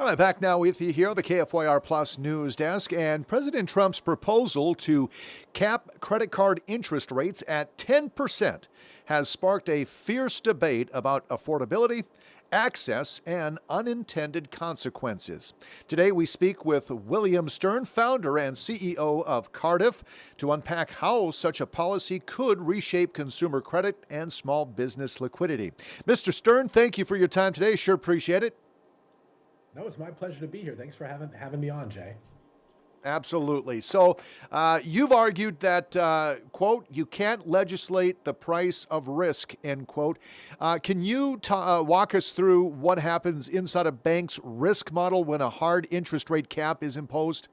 All right, back now with you here on the KFYR Plus News Desk. And President Trump's proposal to cap credit card interest rates at 10% has sparked a fierce debate about affordability, access, and unintended consequences. Today, we speak with William Stern, founder and CEO of Cardiff, to unpack how such a policy could reshape consumer credit and small business liquidity. Mr. Stern, thank you for your time today. Sure appreciate it. No, it's my pleasure to be here. Thanks for having me on, Jay. Absolutely. So you've argued that, quote, you can't legislate the price of risk, end quote. Can you walk us through what happens inside a bank's risk model when a hard interest rate cap is imposed?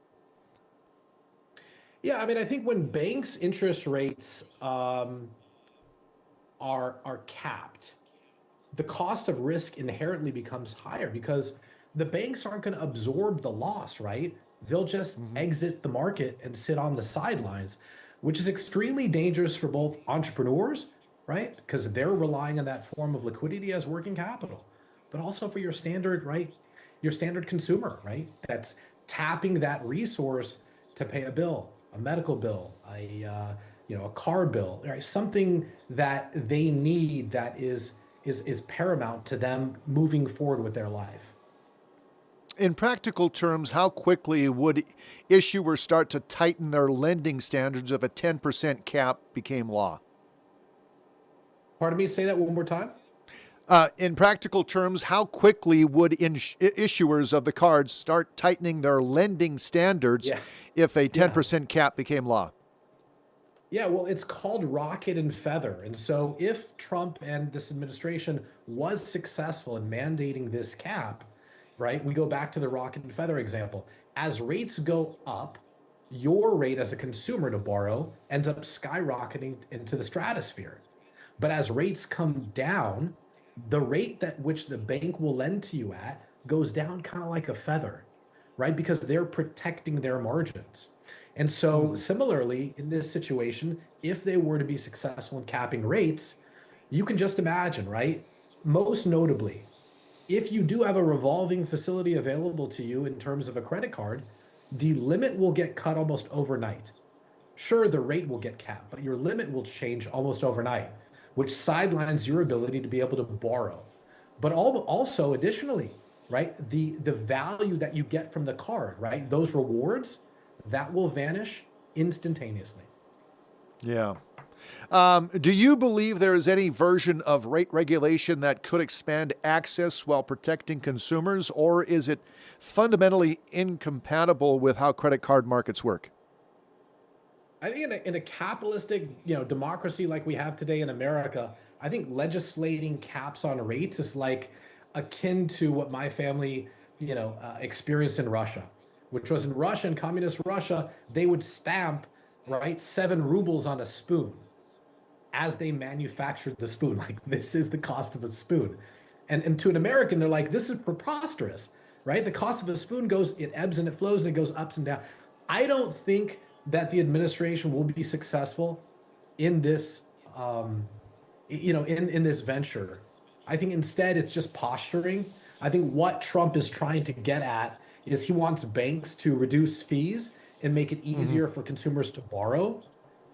Yeah, I mean, I think when banks' interest rates are capped, the cost of risk inherently becomes higher because the banks aren't going to absorb the loss, right? They'll just exit the market and sit on the sidelines, which is extremely dangerous for both entrepreneurs, right? Because they're relying on that form of liquidity as working capital, but also for your standard, right? Your standard consumer, right? That's tapping that resource to pay a bill, a medical bill, a car bill, right? Something that they need that is paramount to them moving forward with their life. In practical terms, how quickly would issuers start to tighten their lending standards if a 10% cap became law? Pardon me, say that one more time. In practical terms, how quickly would issuers of the cards start tightening their lending standards if a 10% cap became law? Yeah, well, it's called rocket and feather. And so if Trump and this administration was successful in mandating this cap, right, we go back to the rocket and feather example. As rates go up, your rate as a consumer to borrow ends up skyrocketing into the stratosphere. But as rates come down, the rate that which the bank will lend to you at goes down kind of like a feather, right? Because they're protecting their margins. And so similarly, in this situation, if they were to be successful in capping rates, you can just imagine, right? Most notably, if you do have a revolving facility available to you in terms of a credit card, the limit will get cut almost overnight. Sure, the rate will get capped, but your limit will change almost overnight, which sidelines your ability to be able to borrow. But also additionally, right, the value that you get from the card, right, those rewards, that will vanish instantaneously. Yeah. Do you believe there is any version of rate regulation that could expand access while protecting consumers, or is it fundamentally incompatible with how credit card markets work? I think in a capitalistic, democracy like we have today in America, I think legislating caps on rates is like akin to what my family, experienced in Russia, which was in Russia, in communist Russia, they would stamp, right, 7 rubles on a spoon as they manufactured the spoon. Like, this is the cost of a spoon. And to an American, they're like, this is preposterous, right? The cost of a spoon it ebbs and it flows and it goes ups and down. I don't think that the administration will be successful in this, in this venture. I think instead it's just posturing. I think what Trump is trying to get at is he wants banks to reduce fees and make it easier for consumers to borrow.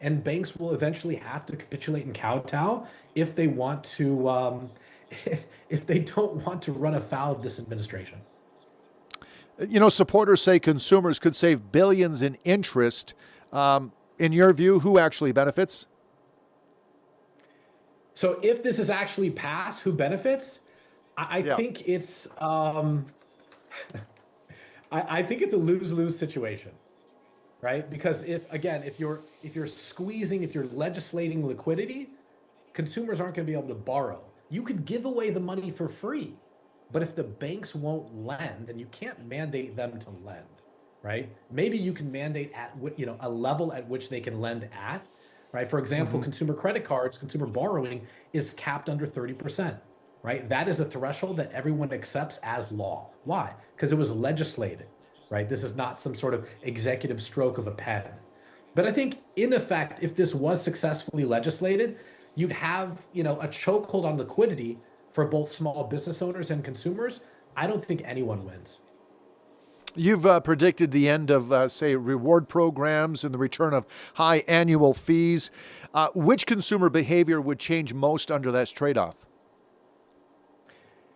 And banks will eventually have to capitulate and kowtow if they want to, if they don't want to run afoul of this administration. Supporters say consumers could save billions in interest. In your view, who actually benefits? So if this is actually passed, who benefits? I think it's I think it's a lose-lose situation, right? Because if you're legislating liquidity, consumers aren't going to be able to borrow. You could give away the money for free, but if the banks won't lend, then you can't mandate them to lend, right? Maybe you can mandate at a level at which they can lend at, right? For example, consumer credit cards, consumer borrowing is capped under 30%, right? That is a threshold that everyone accepts as law. Why? Because it was legislated, right? This is not some sort of executive stroke of a pen. But I think, in effect, if this was successfully legislated, you'd have, a chokehold on liquidity for both small business owners and consumers. I don't think anyone wins. You've predicted the end of, say, reward programs and the return of high annual fees. Which consumer behavior would change most under that trade off?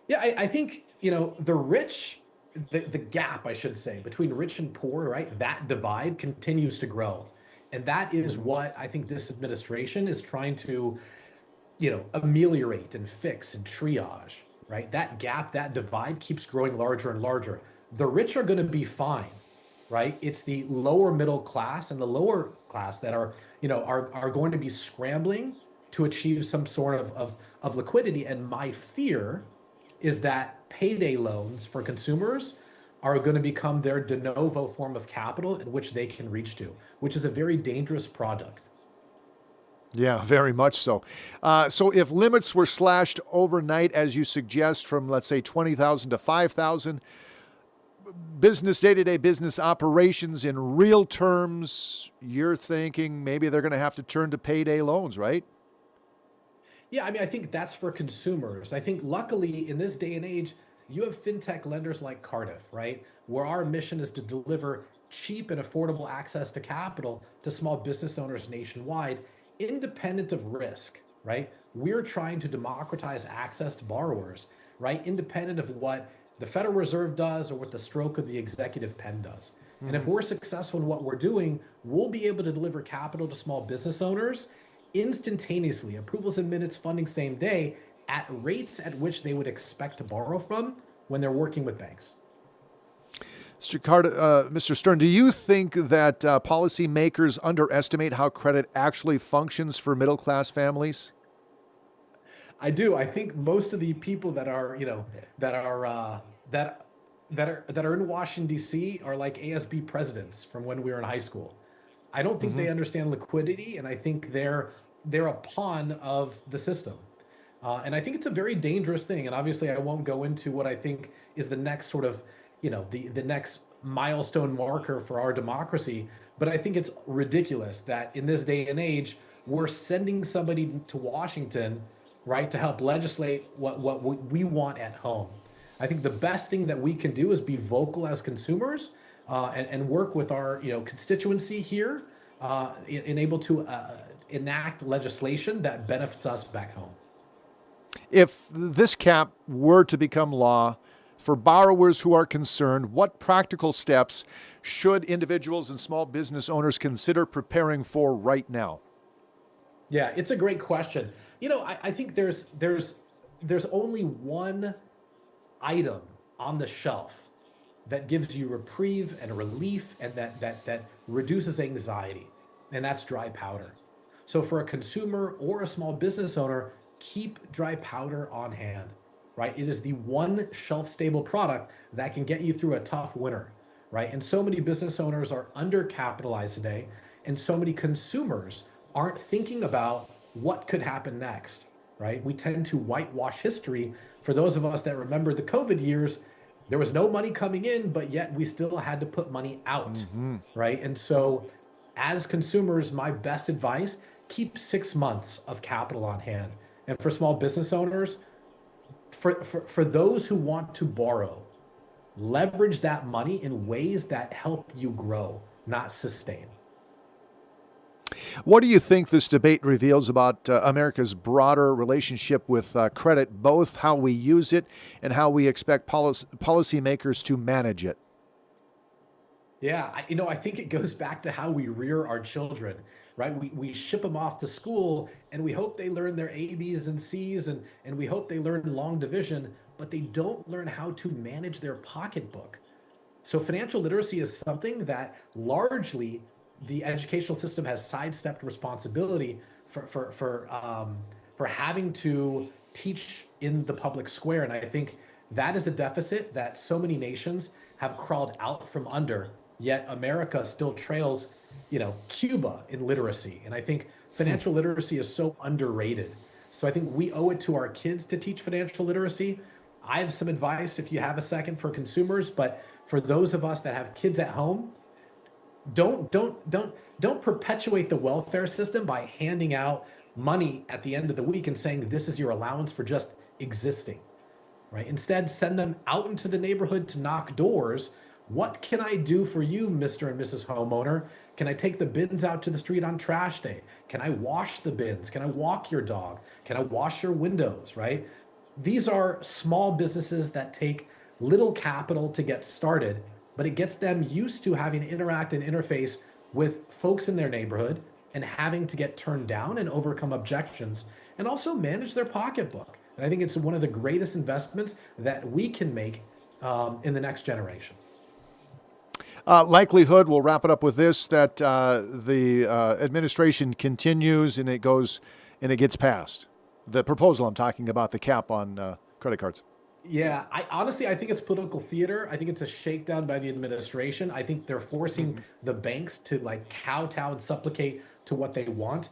Yeah, I think, the rich, the gap, I should say, between rich and poor, right? That divide continues to grow. And that is what I think this administration is trying to, ameliorate and fix and triage, right? That gap, that divide keeps growing larger and larger. The rich are going to be fine, right? It's the lower middle class and the lower class that are going to be scrambling to achieve some sort of liquidity. And my fear is that payday loans for consumers are going to become their de novo form of capital in which they can reach to, which is a very dangerous product. Yeah, very much so. So if limits were slashed overnight, as you suggest, from let's say 20,000 to 5,000, business day-to-day business operations in real terms, you're thinking maybe they're going to have to turn to payday loans, right? Yeah, I mean, I think that's for consumers. I think luckily in this day and age, you have fintech lenders like Cardiff, right? Where our mission is to deliver cheap and affordable access to capital to small business owners nationwide, independent of risk, right? We're trying to democratize access to borrowers, right? Independent of what the Federal Reserve does or what the stroke of the executive pen does. And if Mm-hmm. we're successful in what we're doing, we'll be able to deliver capital to small business owners instantaneously, approvals in minutes, funding same day, at rates at which they would expect to borrow from when they're working with banks. Mr. Stern, do you think that policymakers underestimate how credit actually functions for middle class families? I do. I think most of the people that are, that are that that are in Washington D.C. are like ASB presidents from when we were in high school. I don't think Mm-hmm. they understand liquidity, and I think they're a pawn of the system. And I think it's a very dangerous thing. And obviously, I won't go into what I think is the next sort of, the next milestone marker for our democracy. But I think it's ridiculous that in this day and age, we're sending somebody to Washington, right, to help legislate what we want at home. I think the best thing that we can do is be vocal as consumers, and work with our constituency here, and able to enact legislation that benefits us back home. If this cap were to become law, for borrowers who are concerned, what practical steps should individuals and small business owners consider preparing for right now? Yeah, it's a great question. I think there's only one item on the shelf that gives you reprieve and relief and that reduces anxiety, and that's dry powder. So for a consumer or a small business owner, keep dry powder on hand, right? It is the one shelf stable product that can get you through a tough winter, right? And so many business owners are undercapitalized today, and so many consumers aren't thinking about what could happen next, right? We tend to whitewash history. For those of us that remember the COVID years, there was no money coming in, but yet we still had to put money out, Mm-hmm. right? And so, as consumers, my best advice, keep 6 months of capital on hand. And for small business owners, for those who want to borrow, leverage that money in ways that help you grow, not sustain. What do you think this debate reveals about America's broader relationship with credit, both how we use it and how we expect policymakers to manage it? Yeah, I think it goes back to how we rear our children, right? We ship them off to school and we hope they learn their A, B's, and C's, and we hope they learn long division, but they don't learn how to manage their pocketbook. So financial literacy is something that largely the educational system has sidestepped responsibility for having to teach in the public square. And I think that is a deficit that so many nations have crawled out from under. Yet America still trails, Cuba in literacy. And I think Hmm. financial literacy is so underrated. So I think we owe it to our kids to teach financial literacy. I have some advice if you have a second for consumers, but for those of us that have kids at home, don't perpetuate the welfare system by handing out money at the end of the week and saying this is your allowance for just existing, right? Instead, send them out into the neighborhood to knock doors, What can I do for you, Mr. and Mrs. Homeowner? Can I take the bins out to the street on trash day? Can I wash the bins? Can I walk your dog? Can I wash your windows, right? These are small businesses that take little capital to get started, but it gets them used to having to interact and interface with folks in their neighborhood and having to get turned down and overcome objections and also manage their pocketbook. And I think it's one of the greatest investments that we can make in the next generation. Likelihood, we'll wrap it up with this, that the administration continues and it gets passed. The proposal I'm talking about, the cap on credit cards. Yeah, I think it's political theater. I think it's a shakedown by the administration. I think they're forcing the banks to like kowtow and supplicate to what they want.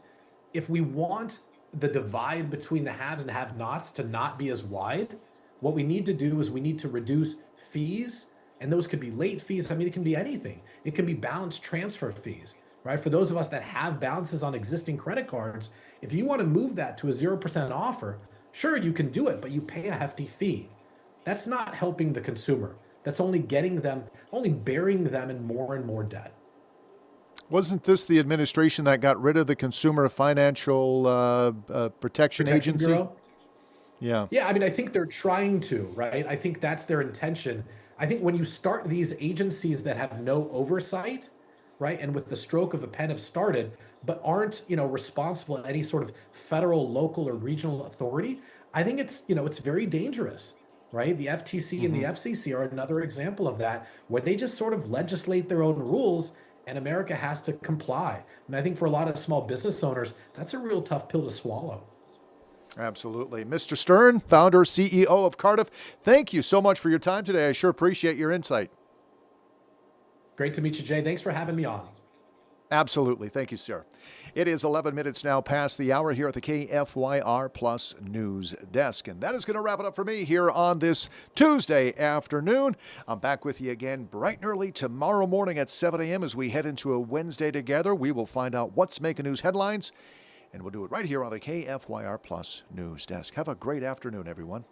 If we want the divide between the haves and have-nots to not be as wide, what we need to do is we need to reduce fees, and those could be late fees. I mean, it can be anything. It can be balance transfer fees, right? For those of us that have balances on existing credit cards, if you want to move that to a 0% offer, sure, you can do it, but you pay a hefty fee. That's not helping the consumer. That's only burying them in more and more debt. Wasn't this the administration that got rid of the Consumer Financial Protection Agency? Bureau? Yeah. Yeah, I mean, I think they're trying to, right? I think that's their intention. I think when you start these agencies that have no oversight, right, and with the stroke of a pen have started, but aren't, responsible at any sort of federal, local, or regional authority, I think it's very dangerous, right? The FTC and the FCC are another example of that, where they just sort of legislate their own rules and America has to comply. And I think for a lot of small business owners, that's a real tough pill to swallow. Absolutely. Mr. Stern, founder, CEO of Cardiff, thank you so much for your time today. I sure appreciate your insight. Great to meet you, Jay. Thanks for having me on. Absolutely. Thank you, sir. It is 11 minutes now past the hour here at the KFYR Plus News Desk. And that is going to wrap it up for me here on this Tuesday afternoon. I'm back with you again bright and early tomorrow morning at 7 a.m. as we head into a Wednesday together. We will find out what's making news headlines, and we'll do it right here on the KFYR Plus News Desk. Have a great afternoon, everyone.